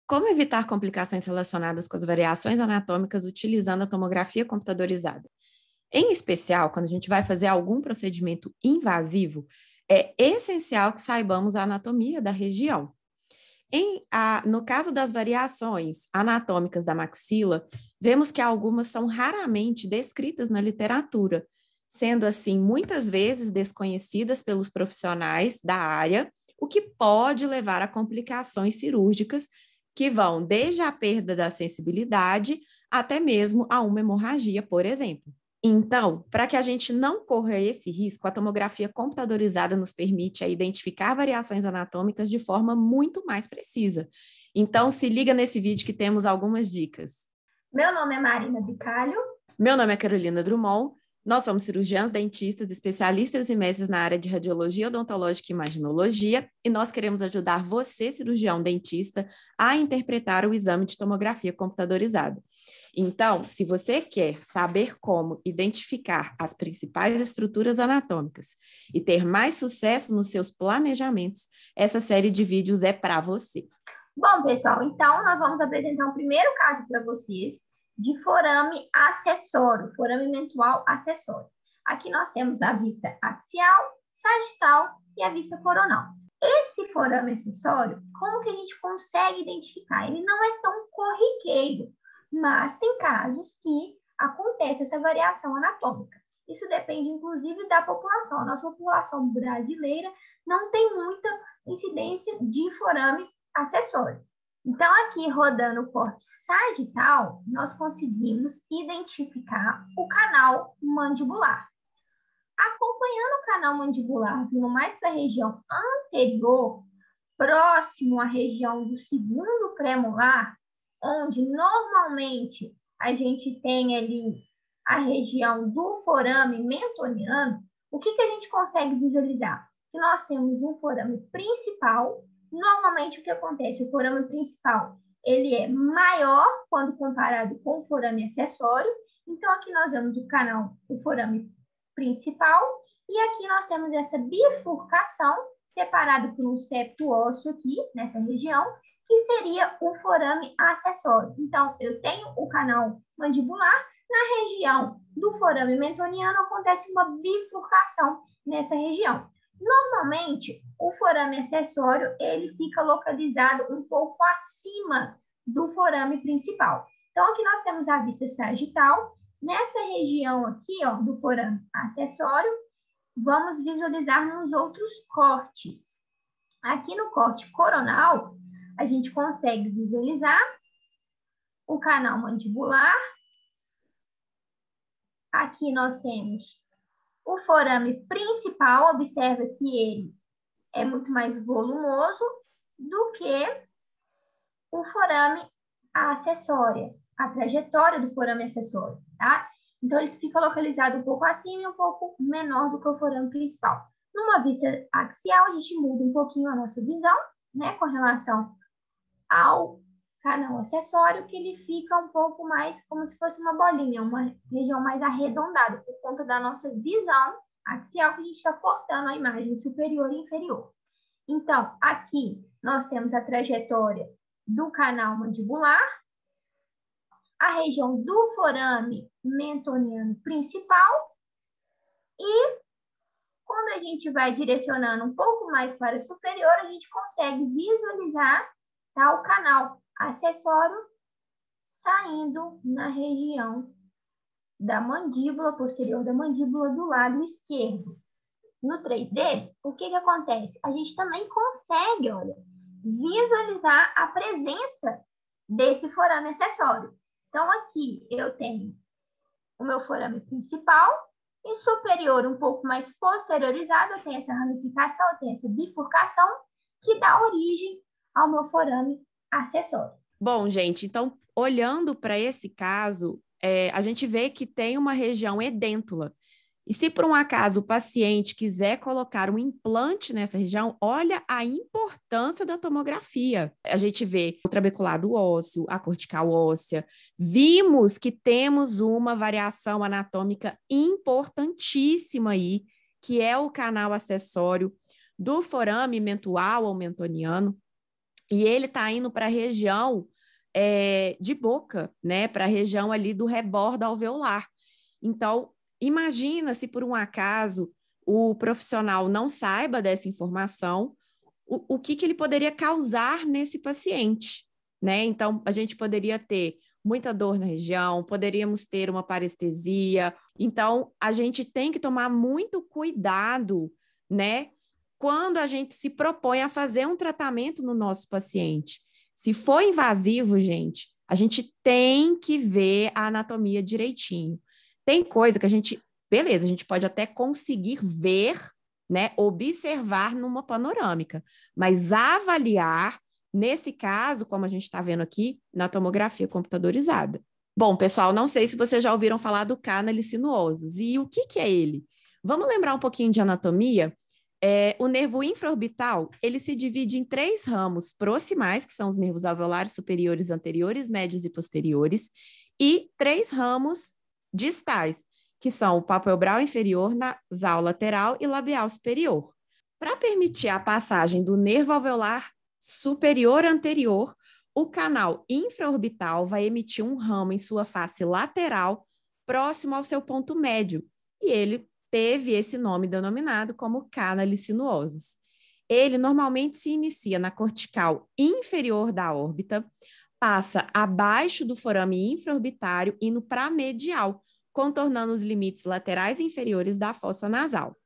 Como evitar complicações relacionadas com as variações anatômicas utilizando a tomografia computadorizada? Em especial, quando a gente vai fazer algum procedimento invasivo, é essencial que saibamos a anatomia da região. No caso das variações anatômicas da maxila, vemos que algumas são raramente descritas na literatura, sendo assim muitas vezes desconhecidas pelos profissionais da área, o que pode levar a complicações cirúrgicas que vão desde a perda da sensibilidade até mesmo a uma hemorragia, por exemplo. Então, para que a gente não corra esse risco, a tomografia computadorizada nos permite identificar variações anatômicas de forma muito mais precisa. Então, se liga nesse vídeo que temos algumas dicas. Meu nome é Marina Bicalho. Meu nome é Carolina Drummond. Nós somos cirurgiãs dentistas, especialistas e mestres na área de radiologia odontológica e imaginologia, e nós queremos ajudar você, cirurgião dentista, a interpretar o exame de tomografia computadorizada. Então, se você quer saber como identificar as principais estruturas anatômicas e ter mais sucesso nos seus planejamentos, essa série de vídeos é para você. Bom, pessoal, então nós vamos apresentar um primeiro caso para vocês de forame acessório, forame mentual acessório. Aqui nós temos a vista axial, sagital e a vista coronal. Esse forame acessório, como que a gente consegue identificar? Ele não é tão corriqueiro, mas tem casos que acontece essa variação anatômica. Isso depende, inclusive, da população. A nossa população brasileira não tem muita incidência de forame acessório. Então, aqui, rodando o corte sagital, nós conseguimos identificar o canal mandibular. Acompanhando o canal mandibular, vindo mais para a região anterior, próximo à região do segundo premolar, onde normalmente a gente tem ali a região do forame mentoniano, o que a gente consegue visualizar? Que nós temos um forame principal. Normalmente, o que acontece? O forame principal, ele é maior quando comparado com o forame acessório. Então, aqui nós vemos o canal, o forame principal, e aqui nós temos essa bifurcação, separado por um septo ósseo aqui, nessa região, que seria o forame acessório. Então, eu tenho o canal mandibular, na região do forame mentoniano acontece uma bifurcação nessa região. Normalmente, o forame acessório, ele fica localizado um pouco acima do forame principal. Então, aqui nós temos a vista sagital. Nessa região aqui, ó, do forame acessório, vamos visualizar nos outros cortes. Aqui no corte coronal, a gente consegue visualizar o canal mandibular. Aqui nós temos o forame principal. Observa que ele é muito mais volumoso do que o forame acessório, a trajetória do forame acessório, tá? Então, ele fica localizado um pouco acima e um pouco menor do que o forame principal. Numa vista axial, a gente muda um pouquinho a nossa visão, né, com relação ao canal acessório, que ele fica um pouco mais como se fosse uma bolinha, uma região mais arredondada, por conta da nossa visão axial, que a gente está cortando a imagem superior e inferior. Então, aqui nós temos a trajetória do canal mandibular, a região do forame mentoniano principal, e quando a gente vai direcionando um pouco mais para o superior, a gente consegue visualizar, tá, o canal acessório saindo na região da mandíbula, posterior da mandíbula, do lado esquerdo. No 3D, o que acontece? A gente também consegue, olha, visualizar a presença desse forame acessório. Então, aqui eu tenho o meu forame principal, e superior, um pouco mais posteriorizado, eu tenho essa ramificação, eu tenho essa bifurcação, que dá origem ao meu forame acessório. Bom, gente, então, olhando para esse caso, a gente vê que tem uma região edêntula. E se por um acaso o paciente quiser colocar um implante nessa região, olha a importância da tomografia. A gente vê o trabeculado ósseo, a cortical óssea. Vimos que temos uma variação anatômica importantíssima aí, que é o canal acessório do forame mentual ou mentoniano. e ele está indo para a região de boca, né? Para a região ali do rebordo alveolar. Então, imagina se por um acaso o profissional não saiba dessa informação, o que ele poderia causar nesse paciente, né? Então, a gente poderia ter muita dor na região, poderíamos ter uma parestesia. Então, a gente tem que tomar muito cuidado, né? Quando a gente se propõe a fazer um tratamento no nosso paciente. Se for invasivo, gente, a gente tem que ver a anatomia direitinho. Tem coisa que beleza, a gente pode até conseguir ver, né, observar numa panorâmica, mas avaliar, nesse caso, como a gente está vendo aqui, na tomografia computadorizada. Bom, pessoal, não sei se vocês já ouviram falar do cânale sinuosus. E o que é ele? Vamos lembrar um pouquinho de anatomia? O nervo infraorbital, ele se divide em 3 ramos proximais, que são os nervos alveolares superiores, anteriores, médios e posteriores, e 3 ramos distais, que são o palpebral inferior, nasal lateral e labial superior. Para permitir a passagem do nervo alveolar superior anterior, o canal infraorbital vai emitir um ramo em sua face lateral, próximo ao seu ponto médio, e ele teve esse nome denominado como cânale sinuosus. Ele normalmente se inicia na cortical inferior da órbita, passa abaixo do forame infraorbitário, indo para a medial, contornando os limites laterais e inferiores da fossa nasal.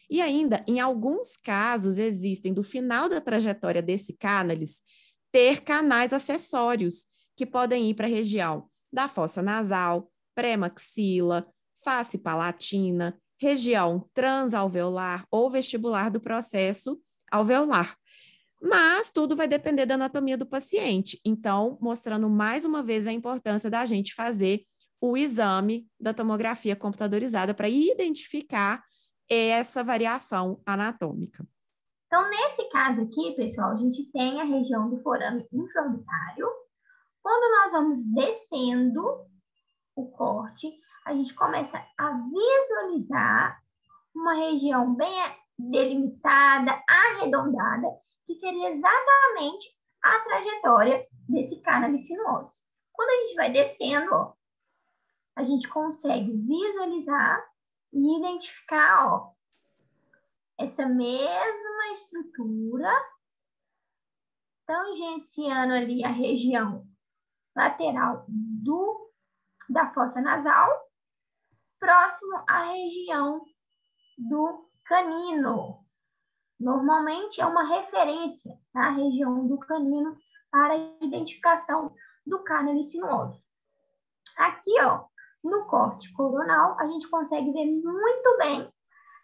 E ainda, em alguns casos, existem, do final da trajetória desse cânalis, ter canais acessórios, que podem ir para a região da fossa nasal, pré-maxila, face palatina, região transalveolar ou vestibular do processo alveolar. Mas tudo vai depender da anatomia do paciente. Então, mostrando mais uma vez a importância da gente fazer o exame da tomografia computadorizada para identificar essa variação anatômica. Então, nesse caso aqui, pessoal, a gente tem a região do forame infraorbitário. Quando nós vamos descendo o corte, a gente começa a visualizar uma região bem delimitada, arredondada, que seria exatamente a trajetória desse cânale sinuoso. Quando a gente vai descendo, ó, a gente consegue visualizar e identificar, ó, essa mesma estrutura, tangenciando ali a região lateral da fossa nasal, próximo à região do canino. Normalmente é uma referência na região do canino para a identificação do cânale sinuoso. Aqui, ó, no corte coronal, a gente consegue ver muito bem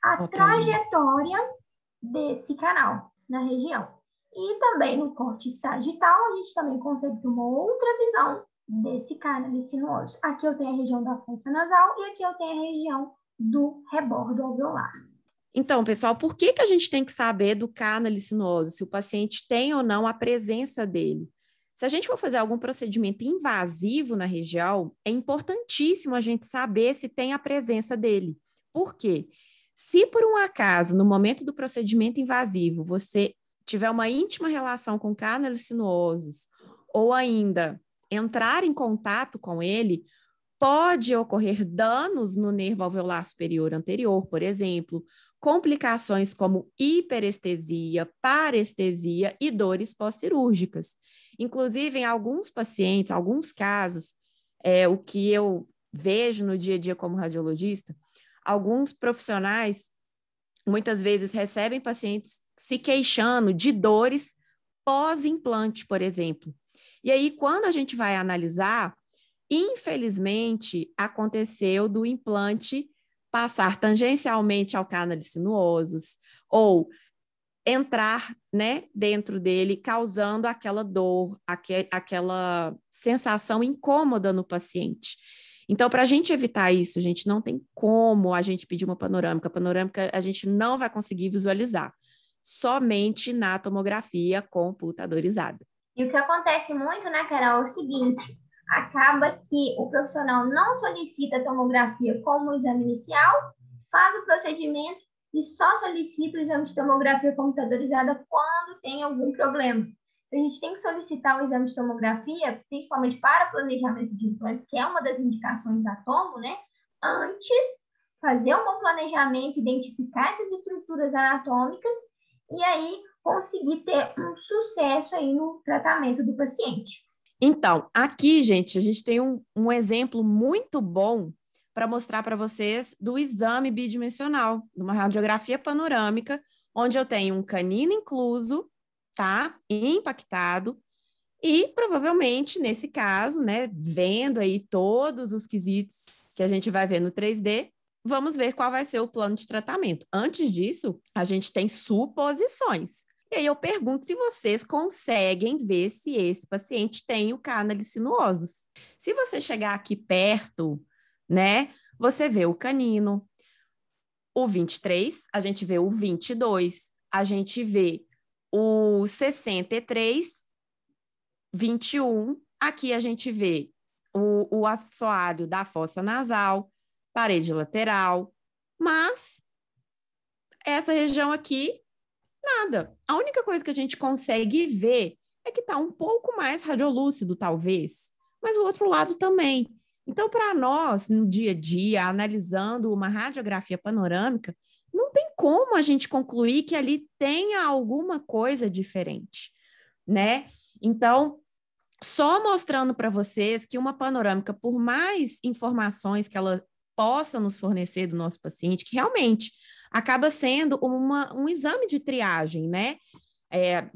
a trajetória desse canal na região. E também no corte sagital, a gente também consegue ter uma outra visão desse cânale sinuoso. Aqui eu tenho a região da fossa nasal e aqui eu tenho a região do rebordo alveolar. Então, pessoal, por que a gente tem que saber do cânale sinuoso, se o paciente tem ou não a presença dele? Se a gente for fazer algum procedimento invasivo na região, é importantíssimo a gente saber se tem a presença dele. Por quê? Se por um acaso, no momento do procedimento invasivo, você tiver uma íntima relação com cânalos sinuosos, ou ainda entrar em contato com ele, pode ocorrer danos no nervo alveolar superior anterior, por exemplo, complicações como hiperestesia, parestesia e dores pós-cirúrgicas. Inclusive, em alguns pacientes, alguns casos, o que eu vejo no dia a dia como radiologista, alguns profissionais muitas vezes recebem pacientes se queixando de dores pós-implante, por exemplo. E aí, quando a gente vai analisar, infelizmente, aconteceu do implante passar tangencialmente ao cânale sinuosus ou entrar, né, dentro dele, causando aquela dor, aquela sensação incômoda no paciente. Então, para a gente evitar isso, a gente não tem como a gente pedir uma panorâmica. A panorâmica a gente não vai conseguir visualizar, somente na tomografia computadorizada. E o que acontece muito, né, Carol, é o seguinte: acaba que o profissional não solicita a tomografia como exame inicial, faz o procedimento e só solicita o exame de tomografia computadorizada quando tem algum problema. A gente tem que solicitar o exame de tomografia, principalmente para planejamento de implantes, que é uma das indicações da tomo, né? Antes, fazer um bom planejamento, identificar essas estruturas anatômicas e aí conseguir ter um sucesso aí no tratamento do paciente. Então, aqui, gente, a gente tem um exemplo muito bom para mostrar para vocês do exame bidimensional, de uma radiografia panorâmica, onde eu tenho um canino incluso, tá? Impactado, e provavelmente, nesse caso, né, vendo aí todos os quesitos que a gente vai ver no 3D, vamos ver qual vai ser o plano de tratamento. Antes disso, a gente tem suposições. E aí eu pergunto se vocês conseguem ver se esse paciente tem o cânalise sinuosus. Se você chegar aqui perto, né, você vê o canino, o 23, a gente vê o 22, a gente vê o 63, 21, aqui a gente vê o assoalho da fossa nasal, parede lateral, mas essa região aqui, nada. A única coisa que a gente consegue ver é que está um pouco mais radiolúcido, talvez, mas o outro lado também. Então, para nós, no dia a dia, analisando uma radiografia panorâmica, não tem como a gente concluir que ali tenha alguma coisa diferente, né? Então, só mostrando para vocês que uma panorâmica, por mais informações que ela possa nos fornecer do nosso paciente, que realmente acaba sendo um exame de triagem, né?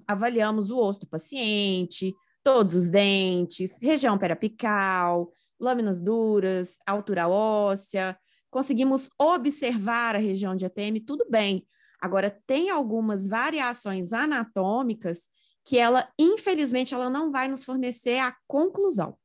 Avaliamos o osso do paciente, todos os dentes, região periapical, lâminas duras, altura óssea, conseguimos observar a região de ATM, tudo bem. Agora, tem algumas variações anatômicas que ela, infelizmente, ela não vai nos fornecer a conclusão,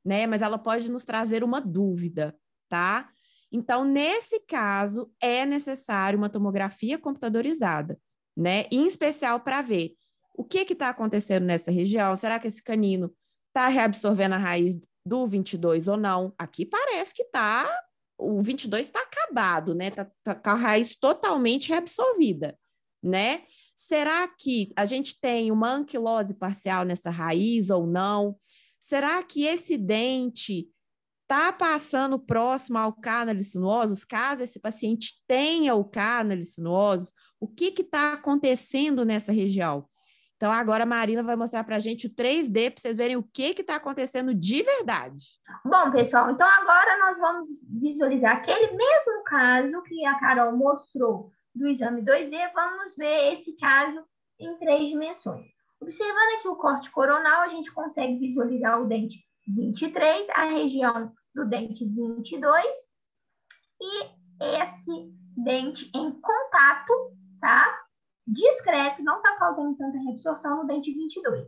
né? Mas ela pode nos trazer uma dúvida, tá? Então, nesse caso, é necessário uma tomografia computadorizada, né? Em especial para ver o que está acontecendo nessa região. Será que esse canino está reabsorvendo a raiz do 22 ou não? Aqui parece que está, o 22 está acabado, né? Tá com a raiz totalmente reabsorvida, né? Será que a gente tem uma anquilose parcial nessa raiz ou não? Será que esse dente está passando próximo ao cânalise sinuosus? Caso esse paciente tenha o cânalise sinuosus, o que está acontecendo nessa região? Então, agora a Marina vai mostrar para a gente o 3D para vocês verem o que está acontecendo de verdade. Bom, pessoal, então agora nós vamos visualizar aquele mesmo caso que a Carol mostrou do exame 2D, vamos ver esse caso em 3 dimensões. Observando aqui o corte coronal, a gente consegue visualizar o dente 23, a região do dente 22 e esse dente em contato, tá? Discreto, não está causando tanta reabsorção no dente 22.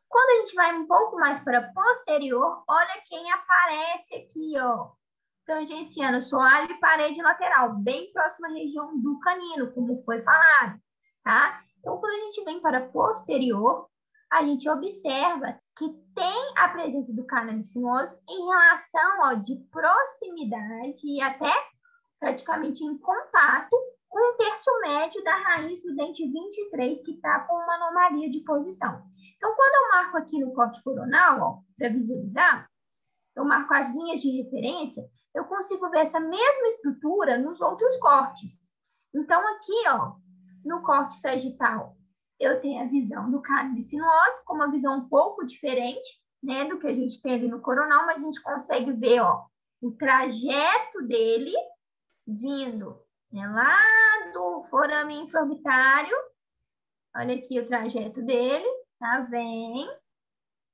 Quando a gente vai um pouco mais para posterior, olha quem aparece aqui, ó. Tangenciando soalho e parede lateral, bem próxima à região do canino, como foi falado, tá? Então, quando a gente vem para posterior, a gente observa que tem a presença do cânalise sinuosus em relação, ó, de proximidade e até praticamente em contato com o terço médio da raiz do dente 23, que está com uma anomalia de posição. Então, quando eu marco aqui no corte coronal, ó, para visualizar, eu marco as linhas de referência, eu consigo ver essa mesma estrutura nos outros cortes. Então, aqui, ó, no corte sagital, eu tenho a visão do cânalise sinuosus, com uma visão um pouco diferente, né, do que a gente tem ali no coronal, mas a gente consegue ver, ó, o trajeto dele vindo, né, lá do forame infraorbitário. Olha aqui o trajeto dele, tá? Vem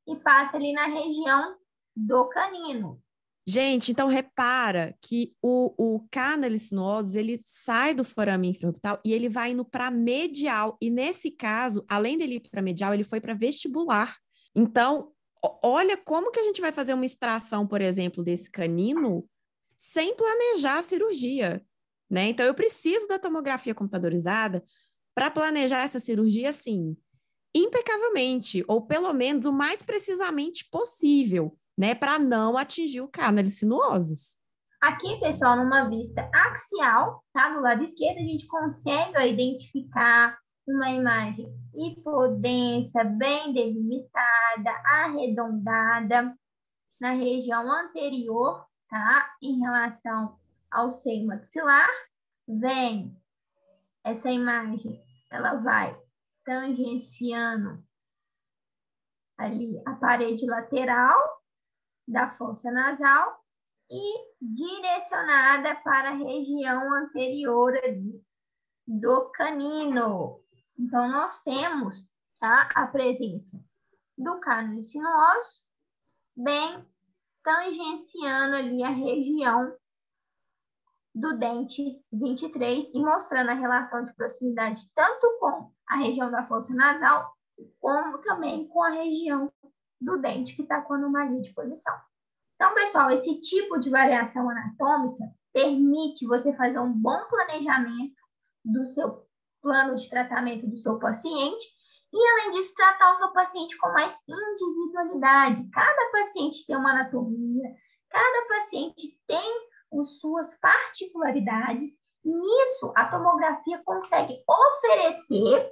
e passa ali na região do canino. Gente, então repara que o cânalise sinuosus, ele sai do forame infraorbital e ele vai indo para medial. E nesse caso, além dele ir para medial, ele foi para vestibular. Então, olha como que a gente vai fazer uma extração, por exemplo, desse canino sem planejar a cirurgia, né? Então, eu preciso da tomografia computadorizada para planejar essa cirurgia, assim, impecavelmente, ou pelo menos o mais precisamente possível, né, para não atingir o cânalise sinuosus. Aqui, pessoal, numa vista axial, tá? Do lado esquerdo, a gente consegue ó, identificar uma imagem hipodensa, bem delimitada, arredondada na região anterior, tá? Em relação ao seio maxilar, vem essa imagem, ela vai tangenciando ali a parede lateral da fossa nasal e direcionada para a região anterior ali do canino. Então, nós temos, tá, a presença do cano sinuoso bem tangenciando ali a região do dente 23 e mostrando a relação de proximidade tanto com a região da fossa nasal, como também com a região do dente que está com anomalia de posição. Então, pessoal, esse tipo de variação anatômica permite você fazer um bom planejamento do seu plano de tratamento do seu paciente e, além disso, tratar o seu paciente com mais individualidade. Cada paciente tem uma anatomia, cada paciente tem as suas particularidades, e isso a tomografia consegue oferecer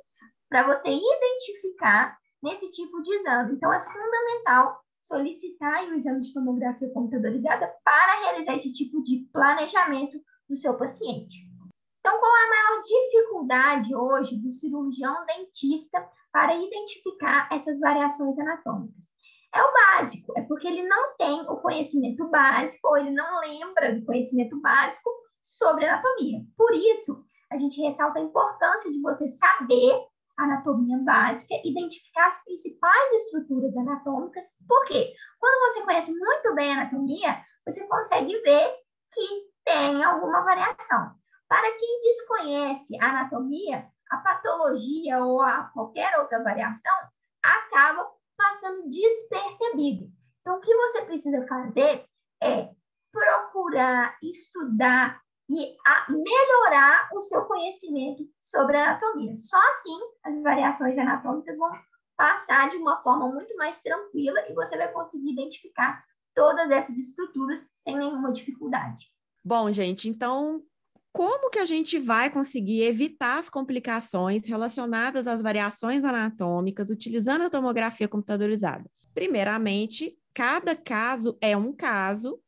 para você identificar nesse tipo de exame. Então, é fundamental solicitar o exame de tomografia computadorizada para realizar esse tipo de planejamento do seu paciente. Então, qual é a maior dificuldade hoje do cirurgião dentista para identificar essas variações anatômicas? É o básico, é porque ele não tem o conhecimento básico ou ele não lembra do conhecimento básico sobre anatomia. Por isso, a gente ressalta a importância de você saber a anatomia básica, identificar as principais estruturas anatômicas. Por quê? Quando você conhece muito bem a anatomia, você consegue ver que tem alguma variação. Para quem desconhece a anatomia, a patologia ou a qualquer outra variação acaba passando despercebido. Então, o que você precisa fazer é procurar estudar e melhorar o seu conhecimento sobre a anatomia. Só assim as variações anatômicas vão passar de uma forma muito mais tranquila e você vai conseguir identificar todas essas estruturas sem nenhuma dificuldade. Bom, gente, então como que a gente vai conseguir evitar as complicações relacionadas às variações anatômicas utilizando a tomografia computadorizada? Primeiramente, cada caso é um caso.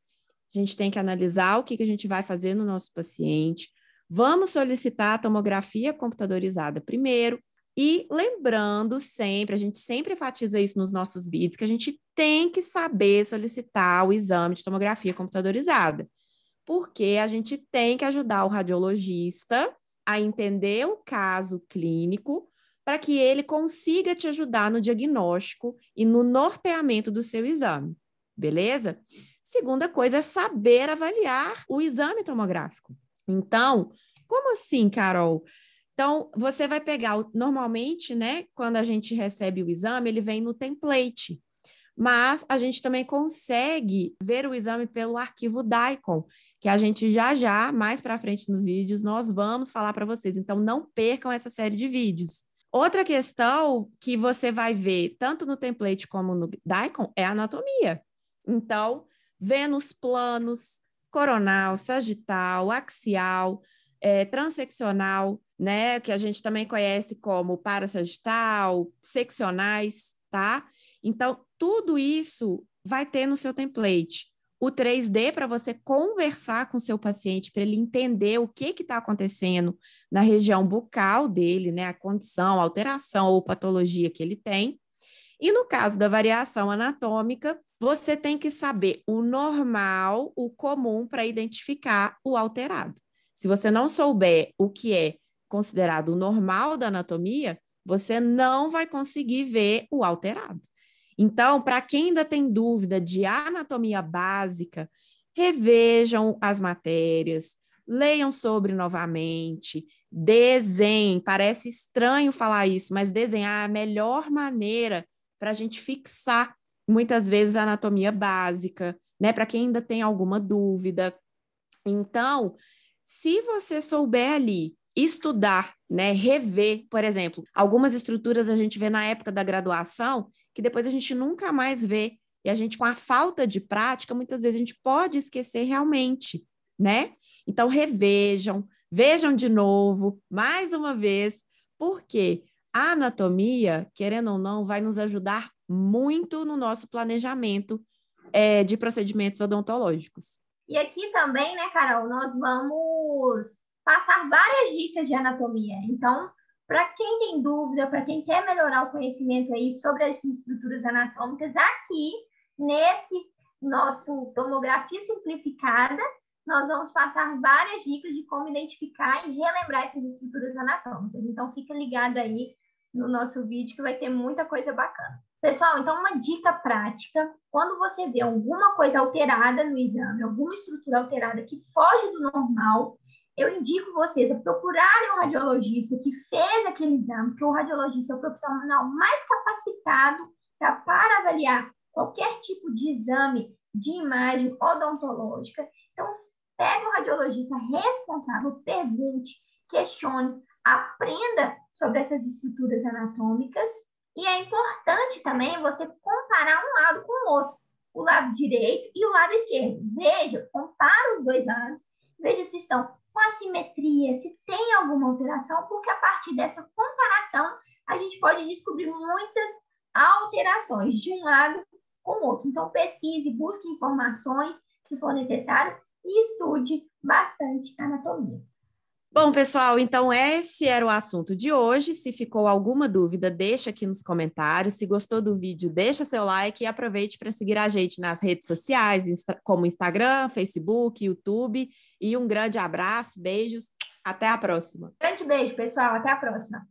A gente tem que analisar o que a gente vai fazer no nosso paciente. Vamos solicitar a tomografia computadorizada primeiro. E lembrando sempre, a gente sempre enfatiza isso nos nossos vídeos, que a gente tem que saber solicitar o exame de tomografia computadorizada, porque a gente tem que ajudar o radiologista a entender o caso clínico para que ele consiga te ajudar no diagnóstico e no norteamento do seu exame, beleza? Segunda coisa é saber avaliar o exame tomográfico. Então, como assim, Carol? Então, você vai pegar, normalmente, né, quando a gente recebe o exame, ele vem no template, mas a gente também consegue ver o exame pelo arquivo DICOM, que a gente já, mais para frente nos vídeos, nós vamos falar para vocês. Então, não percam essa série de vídeos. Outra questão que você vai ver, tanto no template como no DICOM, é a anatomia. Então, vendo os planos coronal, sagital, axial, transeccional, né, que a gente também conhece como parasagital, seccionais, tá? Então, tudo isso vai ter no seu template. O 3D para você conversar com o seu paciente, para ele entender o que está acontecendo na região bucal dele, né? A condição, a alteração ou patologia que ele tem. E no caso da variação anatômica, você tem que saber o normal, o comum, para identificar o alterado. Se você não souber o que é considerado o normal da anatomia, você não vai conseguir ver o alterado. Então, para quem ainda tem dúvida de anatomia básica, revejam as matérias, leiam sobre novamente, desenhem. Parece estranho falar isso, mas desenhar é a melhor maneira para a gente fixar, muitas vezes, a anatomia básica, né? Para quem ainda tem alguma dúvida. Então, se você souber ali estudar, né, rever, por exemplo, algumas estruturas a gente vê na época da graduação, que depois a gente nunca mais vê, e a gente, com a falta de prática, muitas vezes a gente pode esquecer realmente, né? Então, revejam, vejam de novo, mais uma vez, Porque a anatomia, querendo ou não, vai nos ajudar muito no nosso planejamento de procedimentos odontológicos. E aqui também, né, Carol, nós vamos passar várias dicas de anatomia. Então, para quem tem dúvida, para quem quer melhorar o conhecimento aí sobre as estruturas anatômicas, aqui nesse nosso tomografia simplificada, nós vamos passar várias dicas de como identificar e relembrar essas estruturas anatômicas. Então, fica ligado aí no nosso vídeo que vai ter muita coisa bacana. Pessoal, então uma dica prática, quando você vê alguma coisa alterada no exame, alguma estrutura alterada que foge do normal, eu indico vocês a procurarem um radiologista que fez aquele exame, porque o radiologista é o profissional mais capacitado para avaliar qualquer tipo de exame de imagem odontológica. Então, pega o radiologista responsável, pergunte, questione, aprenda sobre essas estruturas anatômicas. E é importante também você comparar um lado com o outro, o lado direito e o lado esquerdo. Veja, compara os dois lados, veja se estão com assimetria, se tem alguma alteração, porque a partir dessa comparação a gente pode descobrir muitas alterações de um lado com o outro. Então, pesquise, busque informações, se for necessário, e estude bastante anatomia. Bom, pessoal, então esse era o assunto de hoje. Se ficou alguma dúvida, deixa aqui nos comentários. Se gostou do vídeo, deixa seu like e aproveite para seguir a gente nas redes sociais, como Instagram, Facebook, YouTube. E um grande abraço, beijos, até a próxima. Grande beijo, pessoal, até a próxima.